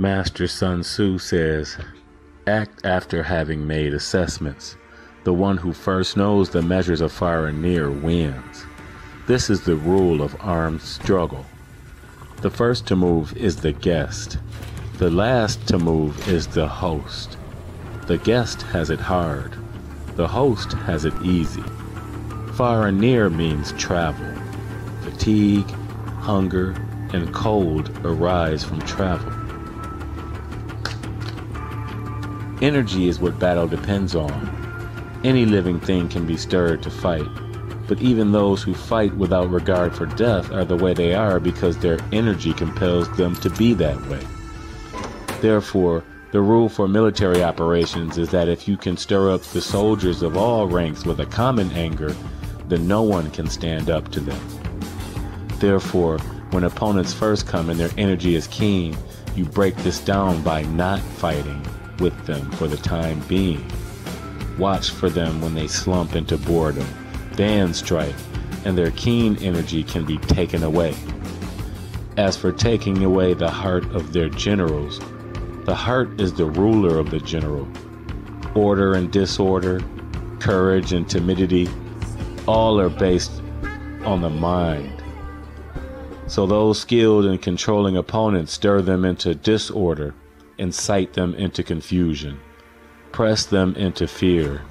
Master Sun Tzu says, "Act after having made assessments. The one who first knows the measures of far and near wins." This is the rule of armed struggle. The first to move is the guest. The last to move is the host. The guest has it hard. The host has it easy. Far and near means travel. Fatigue, hunger, and cold arise from travel. Energy is what battle depends on. Any living thing can be stirred to fight, but even those who fight without regard for death are the way they are because their energy compels them to be that way. Therefore, the rule for military operations is that if you can stir up the soldiers of all ranks with a common anger, then no one can stand up to them. Therefore, when opponents first come and their energy is keen, you break this down by not fighting with them for the time being. Watch for them when they slump into boredom, then strike, and their keen energy can be taken away. As for taking away the heart of their generals, the heart is the ruler of the general. Order and disorder, courage and timidity, all are based on the mind. So those skilled in controlling opponents stir them into disorder, incite them into confusion, press them into fear.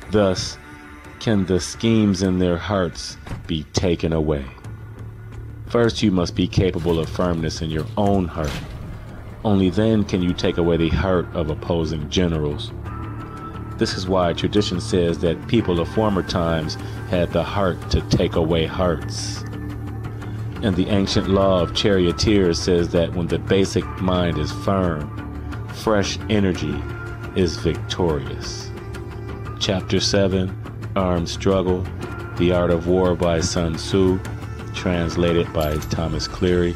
Thus can the schemes in their hearts be taken away. First, you must be capable of firmness in your own heart. Only then can you take away the heart of opposing generals. This is why tradition says that people of former times had the heart to take away hearts. And the ancient law of charioteers says that when the basic mind is firm, fresh energy is victorious. Chapter 7, Armed Struggle, The Art of War by Sun Tzu, translated by Thomas Cleary.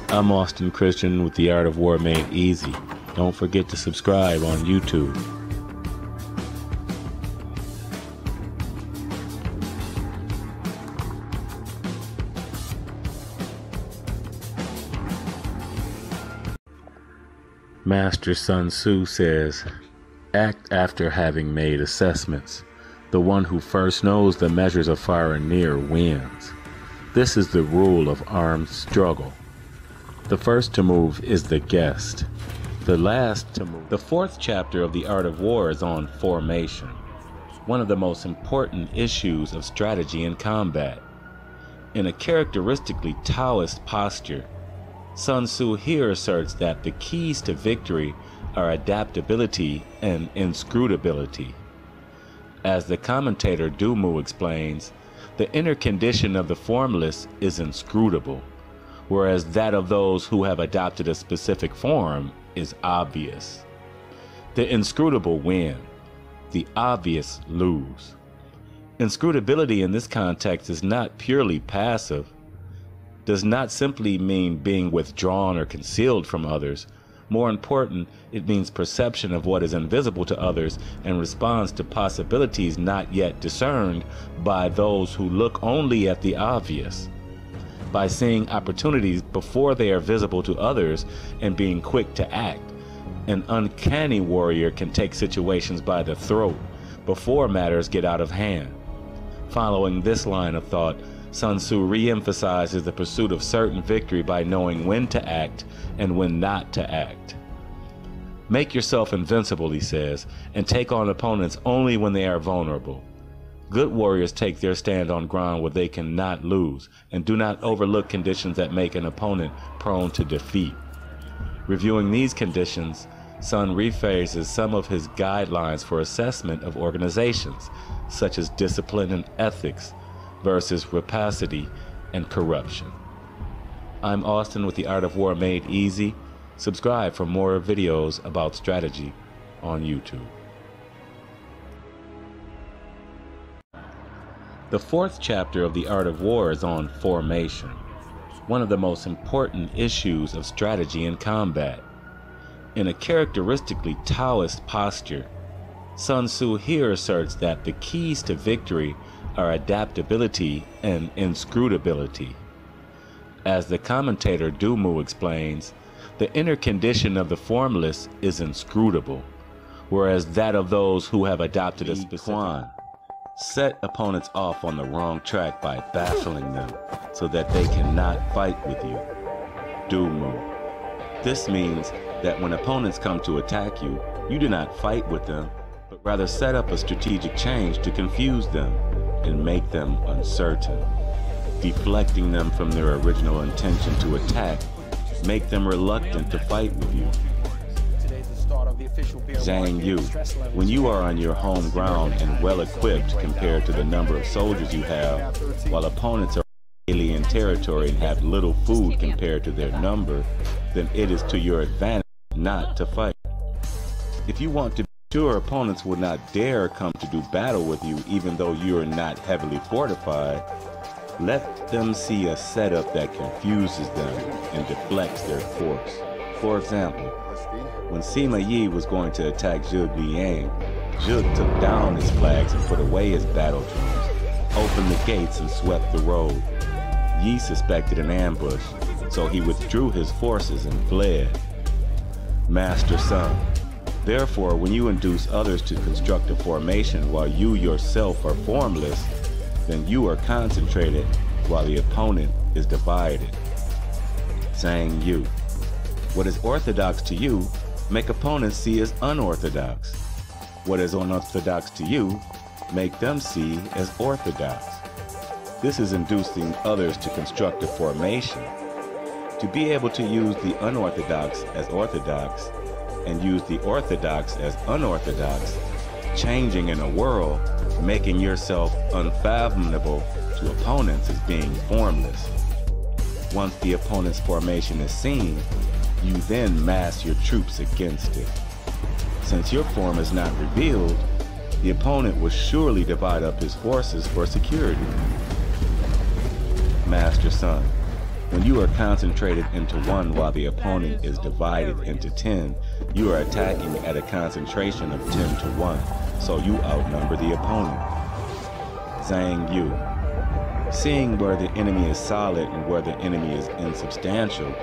I'm Austin Christian with The Art of War Made Easy. Don't forget to subscribe on YouTube. Master Sun Tzu says, "Act after having made assessments. The one who first knows the measures of far and near wins." This is the rule of armed struggle. The first to move is the guest. The last to move. The fourth chapter of The Art of War is on formation, one of the most important issues of strategy in combat. In a characteristically Taoist posture, Sun Tzu here asserts that the keys to victory are adaptability and inscrutability. As the commentator Du Mu explains, the inner condition of the formless is inscrutable, whereas that of those who have adopted a specific form is obvious. The inscrutable win, the obvious lose. Inscrutability in this context is not purely passive, does not simply mean being withdrawn or concealed from others. More important, it means perception of what is invisible to others and responds to possibilities not yet discerned by those who look only at the obvious. By seeing opportunities before they are visible to others and being quick to act, an uncanny warrior can take situations by the throat before matters get out of hand. Following this line of thought, Sun Tzu re-emphasizes the pursuit of certain victory by knowing when to act and when not to act. Make yourself invincible, he says, and take on opponents only when they are vulnerable. Good warriors take their stand on ground where they cannot lose and do not overlook conditions that make an opponent prone to defeat. Reviewing these conditions, Sun rephrases some of his guidelines for assessment of organizations, such as discipline and ethics, versus rapacity and corruption. I'm Austin with The Art of War Made Easy. Subscribe for more videos about strategy on YouTube. The fourth chapter of The Art of War is on formation, one of the most important issues of strategy in combat. In a characteristically Taoist posture, Sun Tzu here asserts that the keys to victory are adaptability and inscrutability. As the commentator Du Mu explains, The inner condition of the formless is inscrutable, whereas that of those who have adopted a specific set opponents off on the wrong track by baffling them so that they cannot fight with you. Dumu. This means that when opponents come to attack you, you do not fight with them, but rather set up a strategic change to confuse them and make them uncertain, deflecting them from their original intention to attack, make them reluctant to fight with you. Zhang Yu, when you are on your home ground and well equipped compared to the number of soldiers you have, while opponents are in alien territory and have little food compared to their number, then it is to your advantage not to fight. If you want to be sure opponents will not dare come to do battle with you even though you are not heavily fortified, let them see a setup that confuses them and deflects their course. For example, when Sima Yi was going to attack Zhuge Liang, Zhuge took down his flags and put away his battle drums, opened the gates and swept the road. Yi suspected an ambush, so he withdrew his forces and fled. Master Sun, therefore, when you induce others to construct a formation while you yourself are formless, then you are concentrated while the opponent is divided. Zhang Yu, what is orthodox to you, make opponents see as unorthodox. What is unorthodox to you, make them see as orthodox. This is inducing others to construct a formation. To be able to use the unorthodox as orthodox and use the orthodox as unorthodox, changing in a world, making yourself unfathomable to opponents as being formless. Once the opponent's formation is seen, you then mass your troops against it. Since your form is not revealed, the opponent will surely divide up his forces for security. Master Sun, when you are concentrated into one while the opponent is divided into 10, you are attacking at a concentration of 10 to 1, so you outnumber the opponent. Zhang Yu, seeing where the enemy is solid and where the enemy is insubstantial,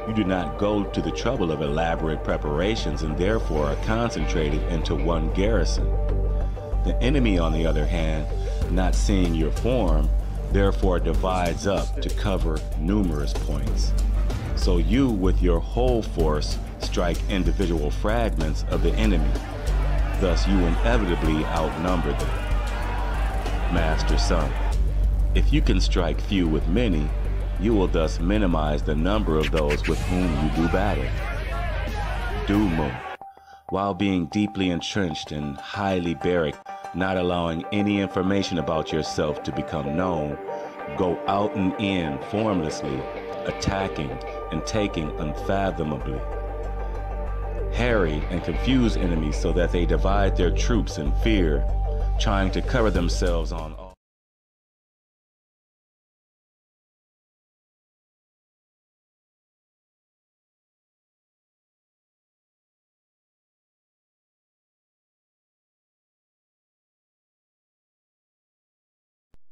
you do not go to the trouble of elaborate preparations and therefore are concentrated into one garrison. The enemy, on the other hand, not seeing your form, therefore divides up to cover numerous points. So you, with your whole force, strike individual fragments of the enemy. Thus you inevitably outnumber them. Master Sun, if you can strike few with many, you will thus minimize the number of those with whom you do battle. Dumu, while being deeply entrenched and highly barracked, not allowing any information about yourself to become known, go out and in formlessly, attacking and taking unfathomably. Harry and confuse enemies so that they divide their troops in fear, trying to cover themselves on